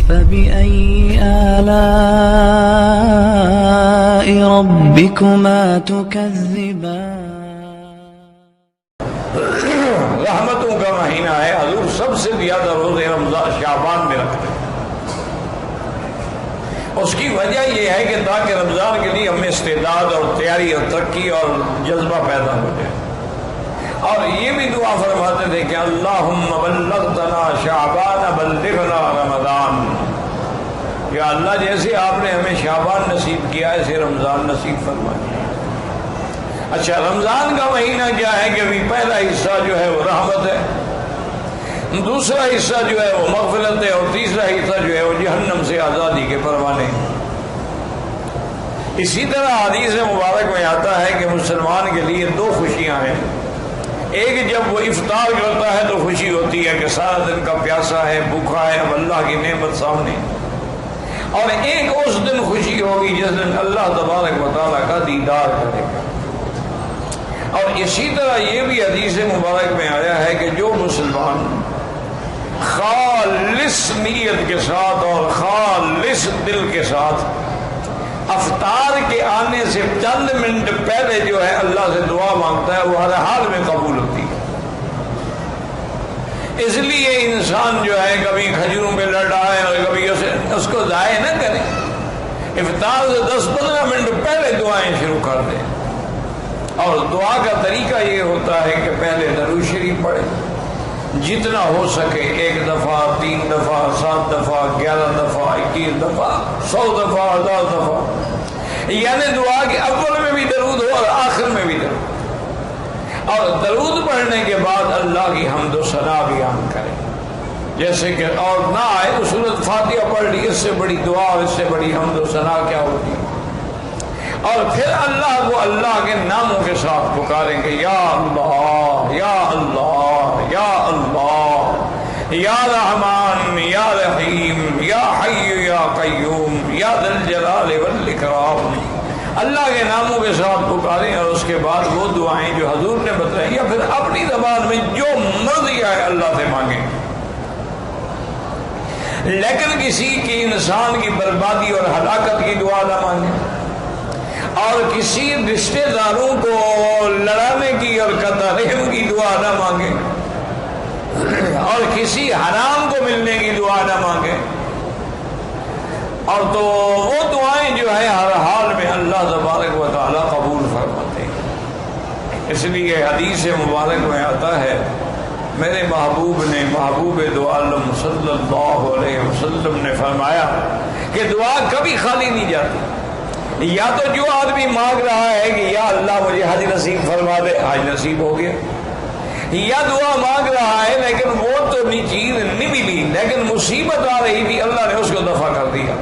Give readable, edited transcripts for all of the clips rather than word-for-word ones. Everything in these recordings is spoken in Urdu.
فبأي آلاء ربكما تكذبان؟ رحمتوں کا مہینہ ہے، حضور سب سے زیادہ روزے رمضان شعبان میں رکھتے ہیں۔ اس کی وجہ یہ ہے کہ تاکہ رمضان کے لیے ہمیں استعداد اور تیاری اور ترقی اور جذبہ پیدا ہو جائے، اور یہ بھی دعا فرماتے تھے کہ اللہم بلغتنا شعبان بلغنا رمضان، یا اللہ جیسے آپ نے ہمیں شعبان نصیب کیا ایسے رمضان نصیب فرمائے۔ اچھا، رمضان کا مہینہ کیا ہے کہ پہلا حصہ جو ہے وہ رحمت ہے، دوسرا حصہ جو ہے وہ مغفرت ہے، اور تیسرا حصہ جو ہے وہ جہنم سے آزادی کے پروانے ہیں۔ اسی طرح حدیث مبارک میں آتا ہے کہ مسلمان کے لیے دو خوشیاں ہیں، ایک جب وہ افطار کرتا ہے تو خوشی ہوتی ہے کہ سارا دن کا پیاسا ہے، بھوکا ہے، اب اللہ کی نعمت سامنے، اور ایک اس دن خوشی ہوگی جس دن اللہ تبارک و تعالیٰ کا دیدار کرے گا۔ اور اسی طرح یہ بھی حدیث مبارک میں آیا ہے کہ جو مسلمان خالص نیت کے ساتھ اور خالص دل کے ساتھ افطار کے آنے سے چند منٹ پہلے جو ہے اللہ سے دعا مانگتا ہے وہ ہر حال میں قبول ہوتی ہے۔ اس لیے انسان جو ہے کبھی کھجوروں پہ لڑ رہا ہے اور کبھی اس کو ضائع نہ کرے، افطار سے 10-15 منٹ پہلے دعائیں شروع کر دیں۔ اور دعا کا طریقہ یہ ہوتا ہے کہ پہلے درود شریف پڑھے، جتنا ہو سکے 1 دفعہ، 3 دفعہ، 7 دفعہ، 11 دفعہ، 21 دفعہ، 100 دفعہ، 1000 دفعہ، یعنی دعا کے اول میں بھی درود ہو اور آخر میں بھی درود، اور درود پڑھنے کے بعد اللہ کی حمد و ثنا بیان کرے، جیسے کہ اور نہ آئے تو سورۃ فاتحہ پڑھ لی، اس سے بڑی دعا اور اس سے بڑی حمد و ثنا کیا ہوتی ہے۔ اور پھر اللہ کو اللہ کے ناموں کے ساتھ پکاریں گے، یا اللہ یا اللہ یا اللہ، یا رحمان یا رحیم، یا حی یا قیوم، یا ذی الجلال والاکرام، اللہ کے ناموں کے ساتھ پکاریں، اور اس کے بعد وہ دعائیں جو حضور نے بتائی یا پھر اپنی زبان میں جو مرضی ہے اللہ سے مانگیں، لیکن کسی کی انسان کی بربادی اور ہلاکت کی دعا نہ مانگیں، اور کسی رشتہ داروں کو لڑانے کی اور قطع رحم کی دعا نہ مانگیں، اور کسی حرام کو ملنے کی دعا نہ مانگیں، اور تو وہ دعائیں جو ہے ہر حال میں اللہ تبارک و تعالی قبول فرماتے ہیں۔ اس لیے حدیث مبارک میں آتا ہے میرے محبوب دو عالم صلی اللہ علیہ وسلم نے فرمایا کہ دعا کبھی خالی نہیں جاتی، یا تو جو آدمی مانگ رہا ہے کہ یا اللہ مجھے حج نصیب فرما دے، حج نصیب ہو گیا، یا دعا مانگ رہا ہے لیکن وہ تو چیز نہیں ملی لیکن مصیبت آ رہی تھی، اللہ نے اس کو دفع کر دیا۔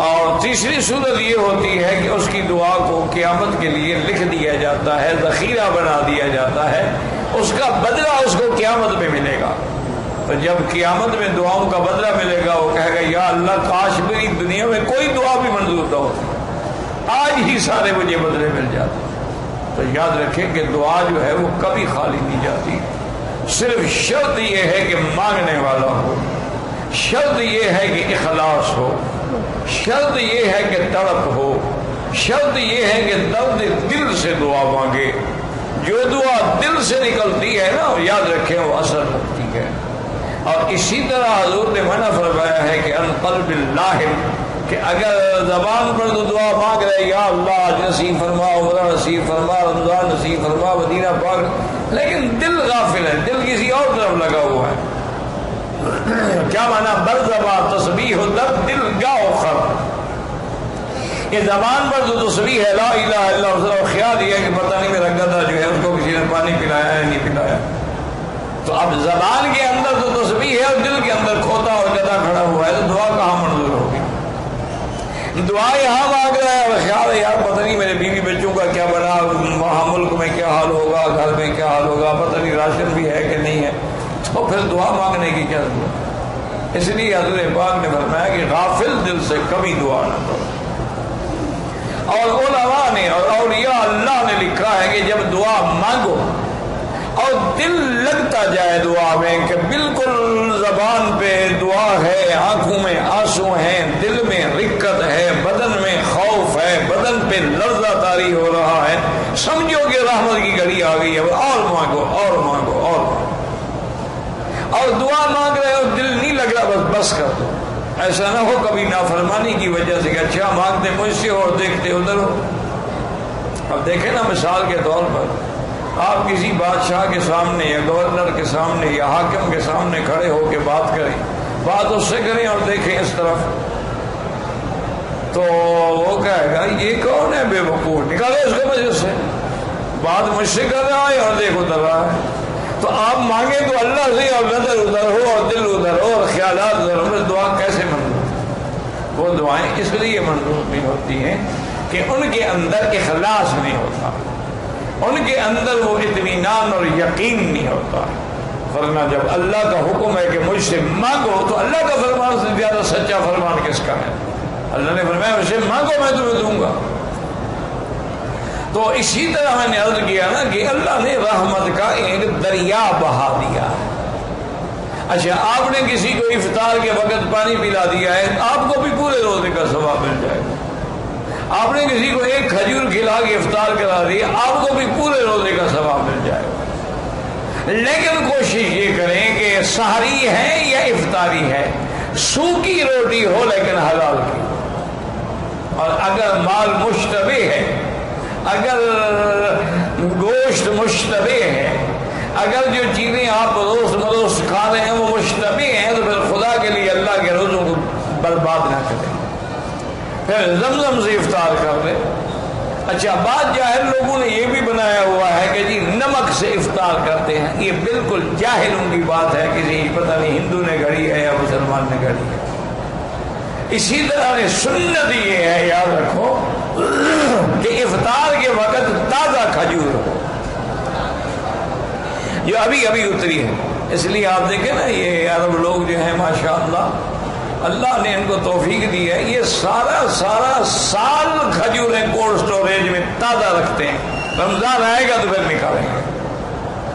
اور تیسری صورت یہ ہوتی ہے کہ اس کی دعا کو قیامت کے لیے لکھ دیا جاتا ہے، ذخیرہ بنا دیا جاتا ہے، اس کا بدلہ اس کو قیامت میں ملے گا۔ تو جب قیامت میں دعاؤں کا بدلہ ملے گا وہ کہے گا یا اللہ کاش میری دنیا میں کوئی دعا بھی منظور نہ ہوتی، آج ہی سارے مجھے بدلے مل جاتے۔ تو یاد رکھیں کہ دعا جو ہے وہ کبھی خالی نہیں جاتی، صرف شرط یہ ہے کہ مانگنے والا ہو، شرط یہ ہے کہ اخلاص ہو، شرط یہ ہے کہ تڑپ ہو، شرط یہ ہے کہ درد دل سے دعا مانگے۔ جو دعا دل سے نکلتی ہے نا یاد رکھیں وہ اثر رکھتی ہے۔ اور اسی طرح حضور نے منع فرمایا ہے کہ ان قلب لاہم، کہ اگر زبان پر تو دعا مانگ رہے یا اللہ نصیب فرما، عمرہ نصیب فرما، رمضان نصیب فرما، مدینہ پاک، لیکن دل غافل ہے، دل کسی اور طرف لگا ہوا ہے۔ کیا معنی؟ بر زبان تسبیح و در دل گاہ خر، یہ زبان پر جو تسبیح ہے لا الہ الا اللہ، خیال یہ ہے کہ پتہ نہیں میرا گدھا جو ہے اس کو کسی نے پانی پلایا ہے نہیں پلایا، تو اب زبان کے اندر تو تسبیح ہے اور دل کے اندر کھوتا اور گدھا کھڑا ہوا ہے، تو دعا کہاں منظور ہوگی؟ دعا یہاں مانگ رہا ہے اور خیال ہے یار پتہ نہیں میرے بیوی بچوں کا کیا بنا، وہاں ملک میں کیا حال ہوگا، گھر میں کیا حال ہوگا، پتہ نہیں راشن بھی ہے کہ نہیں ہے، تو پھر دعا مانگنے کی کیا ضرورت؟ اس لیے حضور پاک نے فرمایا کہ غافل دل سے کبھی دعا نہ کرو۔ اور علماء نے اور اولیاء اللہ نے لکھا ہے کہ جب دعا مانگو اور دل لگتا جائے دعا میں کہ بالکل زبان پہ دعا ہے، آنکھوں بس بس کر دو. ایسا نہ ہو کبھی نافرمانی کی وجہ سے کہ اچھا مانگتے مجھ سے اور دیکھتے ادھر ہو. اب دیکھیں نا مثال کے طور پر آپ کسی بادشاہ کے سامنے یا گورنر کے سامنے یا حاکم کے سامنے کھڑے ہو کے بات کریں, بات اس سے کریں اور دیکھیں اس طرف, تو وہ کہے گا یہ کون ہے بے وقوف, نکالو اس کو مجھے سے, بات مجھ سے کر رہا ہے اور دیکھ ادھر رہا ہے. تو آپ مانگیں تو اللہ سے اور نظر ادھر ہو اور دل ادھر ہو اور خیالات ادھر ہو, دعا کیسے منظور؟ وہ دعائیں اس لیے منظور نہیں ہوتی ہیں کہ ان کے اندر اخلاص نہیں ہوتا, ان کے اندر وہ اطمینان اور یقین نہیں ہوتا. ورنہ جب اللہ کا حکم ہے کہ مجھ سے مانگو تو اللہ کا فرمان سے زیادہ سچا فرمان کس کا ہے؟ اللہ نے فرمایا مجھ سے مانگو میں تمہیں دوں گا. تو اسی طرح میں نے عرض کیا نا کہ اللہ نے رحمت کا ایک دریا بہا دیا. اچھا آپ نے کسی کو افطار کے وقت پانی پلا دیا ہے, آپ کو بھی پورے روزے کا ثواب مل جائے گا. آپ نے کسی کو ایک کھجور کھلا کے افطار کرا دی, آپ کو بھی پورے روزے کا ثواب مل جائے گا. لیکن کوشش یہ کریں کہ سحری ہے یا افطاری ہے, سوکھی روٹی ہو لیکن حلال کی, اور اگر مال مشتبہ ہے, اگر گوشت مشتبہ ہے, اگر جو چیزیں آپ روز مروز کھا رہے ہیں وہ مشتبہ ہیں, تو پھر خدا کے لیے اللہ کے روزوں کو برباد نہ کریں, پھر زمزم سے افطار کر لیں. اچھا بعض جاہل لوگوں نے یہ بھی بنایا ہوا ہے کہ جی نمک سے افطار کرتے ہیں, یہ بالکل جاہلوں کی بات ہے, کسی پتہ نہیں ہندو نے گھڑی ہے یا مسلمان نے گھڑی ہے. اسی طرح سنت یہ ہے, یاد رکھو, کہ افطار کے وقت تازہ کھجور ہو جو ابھی ابھی اتری ہے. اس لیے آپ دیکھیں نا یہ عرب لوگ جو ہیں ماشاءاللہ اللہ نے ان کو توفیق دی ہے, یہ سارا سال کھجوریں کولڈ سٹوریج میں تازہ رکھتے ہیں, رمضان آئے گا تو پھر نکالیں گے.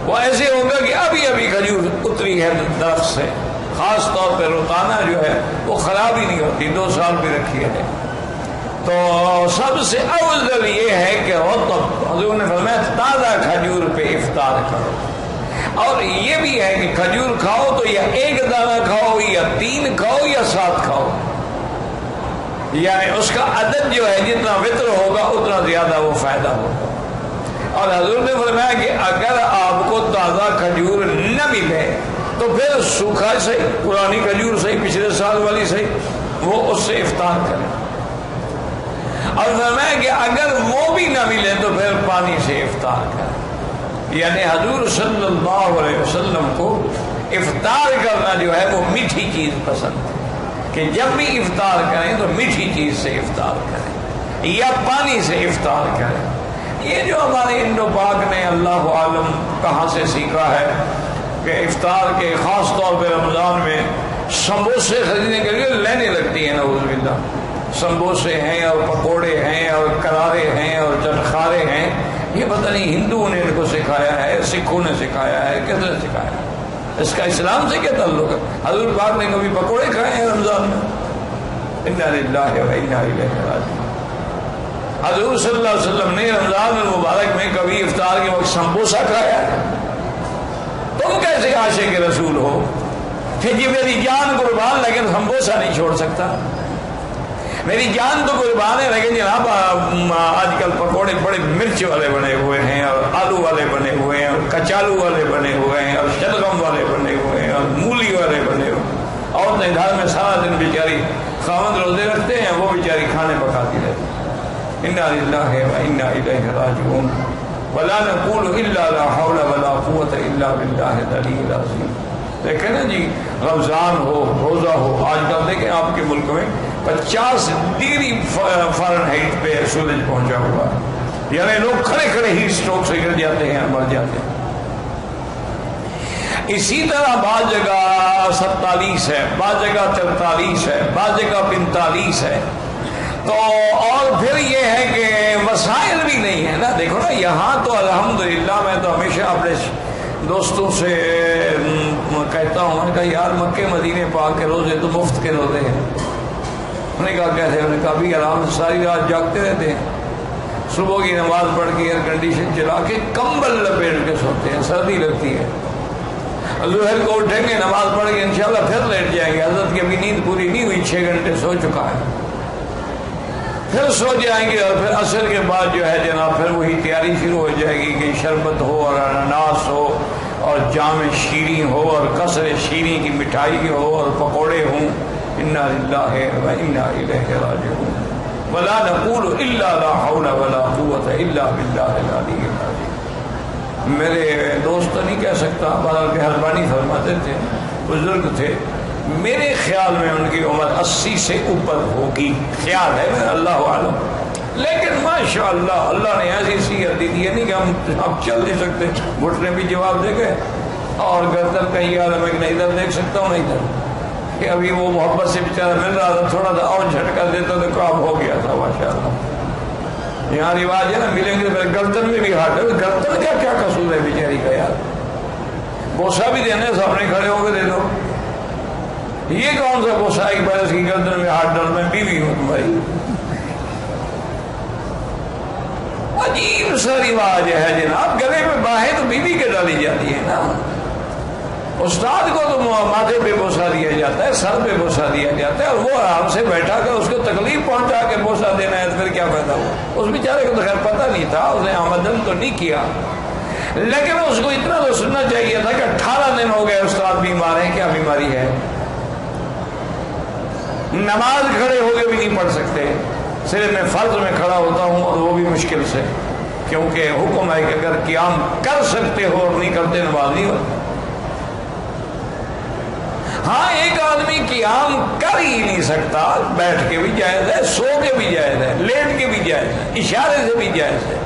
وہ ایسے ہوگا کہ ابھی ابھی کھجور اتری ہے درخت سے, خاص طور پہ روتانا جو ہے وہ خراب ہی نہیں ہوتی, 2 سال بھی رکھی ہے. تو سب سے افضل یہ ہے کہ حضور نے فرمایا تازہ کھجور پہ افطار کرو. اور یہ بھی ہے کہ کھجور کھاؤ تو یا ایک دانہ کھاؤ یا 3 کھاؤ یا 7 کھاؤ, یعنی اس کا عدد جو ہے جتنا وطر ہوگا اتنا زیادہ وہ فائدہ ہوگا. اور حضور نے فرمایا کہ اگر آپ کو تازہ کھجور نہ ملے تو پھر سوکھا صحیح, پرانی کھجور صحیح, پچھلے سال والی صحیح, وہ اس سے افطار کریں. اور فرمایا کہ اگر وہ بھی نہ ملے تو پھر پانی سے افطار کریں. یعنی حضور صلی اللہ علیہ وسلم کو افطار کرنا جو ہے وہ میٹھی چیز پسند ہے, کہ جب بھی افطار کریں تو میٹھی چیز سے افطار کریں یا پانی سے افطار کریں. یہ جو ہمارے انڈو پاک نے اللہ عالم کہاں سے سیکھا ہے کہ افطار کے خاص طور پہ رمضان میں سموسے خریدنے کے لیے لینے لگتی ہیں, نعوذ باللہ. سموسے ہیں اور پکوڑے ہیں اور کرارے ہیں اور چٹخارے ہیں. یہ پتہ نہیں ہندوؤں نے ان کو سکھایا ہے, سکھوں نے سکھایا ہے, کس نے سکھایا ہے؟ اس کا اسلام سے کیا تعلق ہے؟ حضور پاک نے کبھی پکوڑے کھائے ہیں رمضان میں؟ انا للہ و انا الیہ راجعون. حضور صلی اللہ علیہ وسلم نے رمضان المبارک میں کبھی افطار کے وقت سمبوسہ کھایا ہے؟ تم کیسے عاشق رسول ہو کہ جی میری جان قربان لیکن سمبوسہ نہیں چھوڑ سکتا؟ میری جان تو قربان ہے لیکن جناب آج کل پکوڑے بڑے مرچ والے بنے ہوئے ہیں اور آلو والے بنے ہوئے ہیں اور کچالو والے بنے ہوئے ہیں اور شلگم والے بنے ہوئے ہیں اور مولی والے بنے ہوئے ہیں. عورتیں گھر میں سارا دن بیچاری خاوند روزے رکھتے ہیں, وہ بیچاری کھانے پکاتی رہتی ہیں. انا للہ و انا الیہ راجعون. ولا نقول الا لا حول ولا قوت الا باللہ العلی العظیم. دیکھیں نا جی, رمضان ہو, روزہ ہو, آج کل دیکھیں آپ کے ملک میں 50 ڈگری فارنہائٹ پہ سورج پہنچا ہوا ہے, یعنی لوگ کھڑے کھڑے ہی اسٹروک سے گر جاتے ہیں, مر جاتے ہیں. اسی طرح بعض جگہ 47 ہے, بعض جگہ 43 ہے, بعض جگہ 45 ہے. تو اور پھر یہ ہے کہ وسائل بھی نہیں ہے نا. دیکھو نا یہاں تو الحمدللہ میں تو ہمیشہ اپنے دوستوں سے کہتا ہوں, میں نے کہا یار مکے مدینے پاک کے روزے تو مفت کے روزے ہیں. انہوں نے کہا کیسے؟ انہوں نے کہا بھی آرام سے ساری رات جاگتے رہتے ہیں, صبح کی نماز پڑھ کے ایئر کنڈیشن چلا کے کمبل لپیٹ کے سوتے ہیں, سردی لگتی ہے. ظہر کو اٹھیں گے, نماز پڑھ کے انشاءاللہ پھر لیٹ جائیں گے. حضرت نیند پوری نہیں ہوئی، 6 گھنٹے سو چکا ہے، پھر سو جائیں گے اور پھر عصر کے بعد جو ہے جناب پھر وہی تیاری شروع ہو جائے گی کہ شربت ہو اور اناناس ہو اور جام شیریں ہو اور قصر شیریں کی مٹھائی ہو اور پکوڑے ہوں. انا للہ و انا الیہ راجعون ولا نقول الا لا حول ولا قوت الا باللہ العلی العظیم. میرے دوست نہیں کہہ سکتا، بہرحال مہربانی فرماتے تھے، بزرگ تھے، میرے خیال میں ان کی عمر 80 سے اوپر ہوگی، خیال ہے میں، اللہ عالم. لیکن ماشاء اللہ اللہ نے ایسی صحت دی تھی، نہیں کہ ہم چل نہیں سکتے. گھٹنے بھی جواب دے گئے اور گردن کا یار میں نہ ادھر دیکھ سکتا ہوں نہ ادھر، کہ ابھی وہ محبت سے بیچارہ مل رہا تھا، تھوڑا سا اور جھٹکا دیتا تو کام ہو گیا تھا ماشاء اللہ. یہاں رواج ہے نا ملیں گے تو گردن میں بھی ہاتھ ہے، گردن کا کیا قصور ہے بیچاری کا یار، بوسا بھی دینے سامنے کھڑے ہو کے دے دو. یہ کون سا بوسا ہے کہ بھائی اس کی گردن میں ہاتھ ڈال، میں بیوی ہوں تمہاری. عجیب سا رواج ہے جناب، گلے میں باہیں تو بیوی کے ڈالی جاتی ہے نا. استاد کو تو ماتھے پہ بوسا دیا جاتا ہے، سر پہ بوسا دیا جاتا ہے، اور وہ آرام سے بیٹھا کر اس کو تکلیف پہنچا کے بوسا دینا ہے تو پھر کیا فائدہ ہوا. اس بیچارے کو تو خیر پتہ نہیں تھا، اس نے آمدن تو نہیں کیا، لیکن اس کو اتنا تو سننا چاہیے تھا کہ 18 دن ہو گئے استاد بیمار ہیں، کیا بیماری ہے؟ نماز کھڑے ہو کے بھی نہیں پڑھ سکتے، صرف میں فرض میں کھڑا ہوتا ہوں اور وہ بھی مشکل سے، کیونکہ حکم ہے کہ اگر قیام کر سکتے ہو اور نہیں کرتے نماز نہیں ہوتی. ہاں ایک آدمی قیام کر ہی نہیں سکتا، بیٹھ کے بھی جائز ہے، سو کے بھی جائز ہے، لیٹ کے بھی جائز ہے، اشارے سے بھی جائز ہے.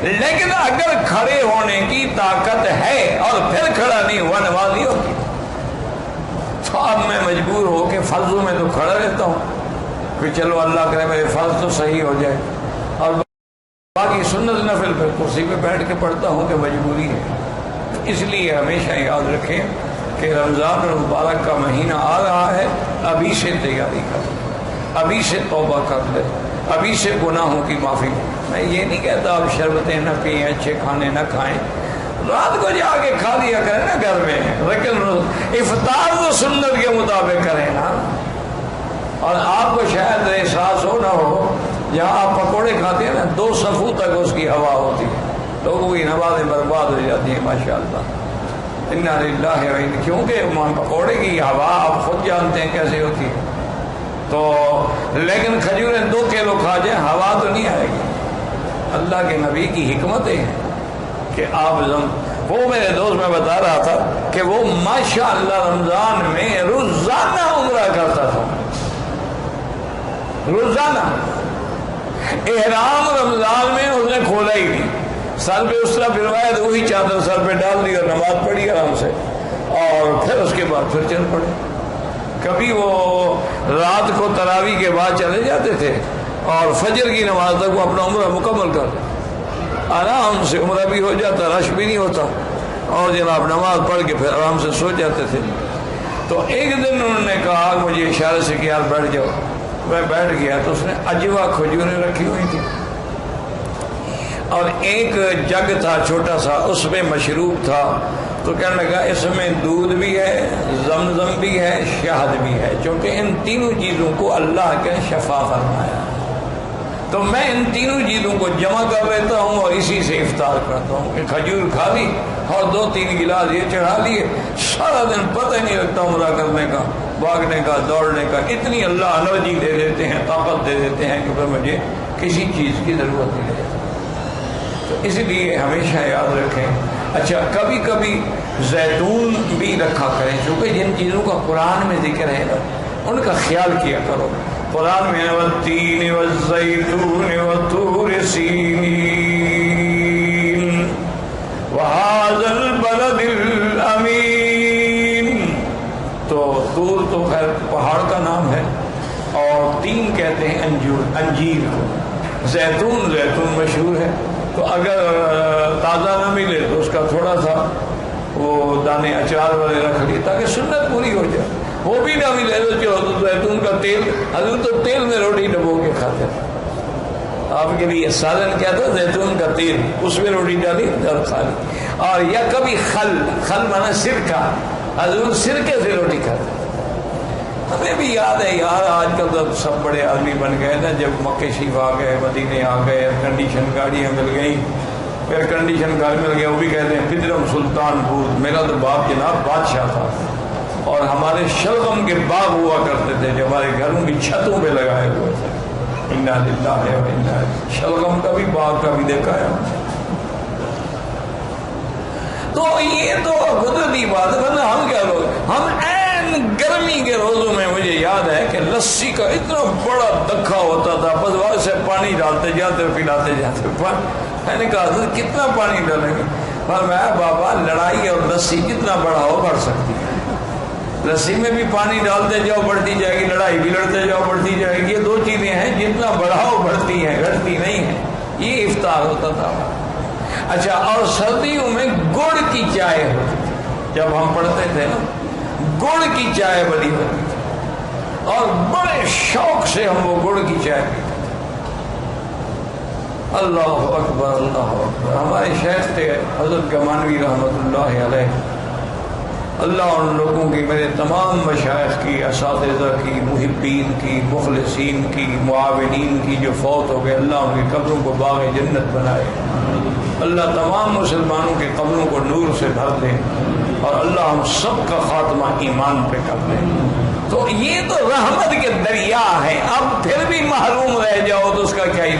لیکن اگر کھڑے ہونے کی طاقت ہے اور پھر کھڑا نہیں ہوا نماز نہیں ہوتی. تو اب میں مجبور ہو کے فرضوں میں تو کھڑا رہتا ہوں کہ چلو اللہ کرے میرے فرض تو صحیح ہو جائے، اور باقی سنت نفل پہ کرسی پہ بیٹھ کے پڑھتا ہوں کہ مجبوری ہے. اس لیے ہمیشہ یاد رکھیں کہ رمضان المبارک کا مہینہ آ رہا ہے، ابھی سے تیاری کر لیں، ابھی سے توبہ کر لیں، ابھی سے گناہوں کی معافی. میں یہ نہیں کہتا آپ شربتیں نہ پئیں، اچھے کھانے نہ کھائیں، رات کو جا کے کھا لیا کریں نا گھر میں، لیکن افطار تو سنت کے مطابق کریں نا. اور آپ کو شاید احساس ہو نہ ہو، جہاں آپ پکوڑے کھاتے ہیں نا 2 صفوں تک اس کی ہوا ہوتی ہے، لوگوں کی نمازیں برباد ہو جاتی ہیں ماشاء اللہ. انا للہ و انا، کیونکہ پکوڑے کی ہوا آپ خود جانتے ہیں کیسے ہوتی ہے. تو لیکن کھجوریں 2 کلو کھا جائیں ہوا تو نہیں آئے گی. اللہ کے نبی کی حکمتیں ہیں کہ آپ وہ میرے دوست میں بتا رہا تھا کہ وہ ماشاء اللہ رمضان میں روزانہ عمرہ کرتا تھا، روزانہ. احرام رمضان میں اس نے کھولا ہی نہیں، سر پہ اس طرح پھروایا تو وہی چادر سر پہ ڈال دی اور نماز پڑھی آرام سے، اور پھر اس کے بعد پھر چل پڑے. کبھی وہ رات کو تراویح کے بعد چلے جاتے تھے اور فجر کی نماز تک وہ اپنا عمرہ مکمل کر آرام سے، عمرہ بھی ہو جاتا، رش بھی نہیں ہوتا، اور جناب نماز پڑھ کے پھر آرام سے سو جاتے تھے. تو ایک دن انہوں نے کہا مجھے اشارے سے کہ یار بیٹھ جاؤ. میں بیٹھ گیا تو اس نے اجوا کھجوریں رکھی ہوئی تھی اور ایک جگ تھا چھوٹا سا، اس میں مشروب تھا. تو کہنے لگا اس میں دودھ بھی ہے، زمزم بھی ہے، شہد بھی ہے، چونکہ ان تینوں چیزوں کو اللہ کے شفا فرمایا. تو میں ان تینوں چیزوں کو جمع کر لیتا ہوں اور اسی سے افطار کرتا ہوں کہ کھجور کھا لی اور 2-3 گلاس یہ چڑھا لیے، سارا دن پتہ ہی نہیں لگتا عمرہ کرنے کا، بھاگنے کا، دوڑنے کا. اتنی اللہ انرجی دے دیتے ہیں، طاقت دے دیتے ہیں کہ پھر مجھے کسی چیز کی ضرورت نہیں ہے. تو اس لیے ہمیشہ یاد رکھیں. اچھا کبھی کبھی زیتون بھی رکھا کریں، چونکہ جن چیزوں کا قرآن میں ذکر ہے نا ان کا خیال کیا کرو. قرآن میں والتین والزیتون والطور سینین وہذا البلد الامین. تو طور تو خیر پہاڑ کا نام ہے، اور تین کہتے ہیں انجیر کو. زیتون مشہور ہے، تو اگر تازہ نہ ملے تو اس کا تھوڑا سا وہ دانے اچار والے رکھ لیے تاکہ سنت پوری ہو جائے. وہ بھی نہ ملے تو زیتون کا تیل، حضور تو تیل میں روٹی ڈبو کے کھاتے ہیں. آپ کے لیے سالن کیا تھا؟ زیتون کا تیل، اس میں روٹی ڈالی اور کھا لی. اور یا کبھی خل مانا سرکہ، حضور سرکے سے روٹی کھاتے. ہمیں بھی یاد ہے یار، آج کل تو سب بڑے آدمی بن گئے نا، جب مکے شریف آ گئے، مدینے آ گئے، ایئر کنڈیشن گاڑیاں مل گئیں، ایئر کنڈیشن گھر مل گیا، وہ بھی کہتے ہیں پدرم سلطان پور۔ میرا تو باپ جناب بادشاہ تھا، اور ہمارے شلغم کے باغ ہوا کرتے تھے جو ہمارے گھروں کی چھتوں پہ لگائے ہوئے تھے۔ انا للہ و انا الیہ، شلغم کا بھی باغ کا بھی دیکھا ہے۔ تو یہ تو قدرتی بات ہے، ورنہ ہم کیا لوگ، ہم این گرمی کے روزوں میں مجھے یاد ہے کہ لسی کا اتنا بڑا دکھا ہوتا تھا، بس وہاں سے پانی ڈالتے جاتے پلاتے جاتے۔ میں نے کہا حضرت کتنا پانی ڈالیں گے؟ فرمایا بابا لڑائی اور لسی جتنا بڑا ہو بڑھ سکتی ہے، لسی میں بھی پانی ڈالتے جاؤ بڑھتی جائے گی، لڑائی بھی لڑتے جاؤ بڑھتی جائے گی، یہ دو چیزیں ہیں جتنا بڑھاؤ بڑھتی ہیں، گھٹتی نہیں ہے۔ یہ افطار ہوتا تھا۔ اچھا، اور سردیوں میں گڑ کی چائے ہوتی تھی، جب ہم پڑھتے تھے نا گڑ کی چائے بڑی ہوتی تھی، اور بڑے شوق سے ہم وہ گڑ کی چائے پیتے تھے۔ اللہ اکبر اللہ اکبر۔ ہمارے شیخ تھے حضرت گمانوی رحمۃ اللہ علیہ، اللہ ان لوگوں کی، میرے تمام مشائخ کی، اساتذہ کی، محبین کی، مخلصین کی، معاونین کی جو فوت ہو گئے، اللہ ان کی قبروں کو باغ جنت بنائے، اللہ تمام مسلمانوں کے قبروں کو نور سے بھر دے، اور اللہ ہم سب کا خاتمہ ایمان پہ کر دے۔ تو یہ تو رحمت کے دریا ہے، اب پھر بھی محروم رہ جاؤ تو اس کا کیا ہی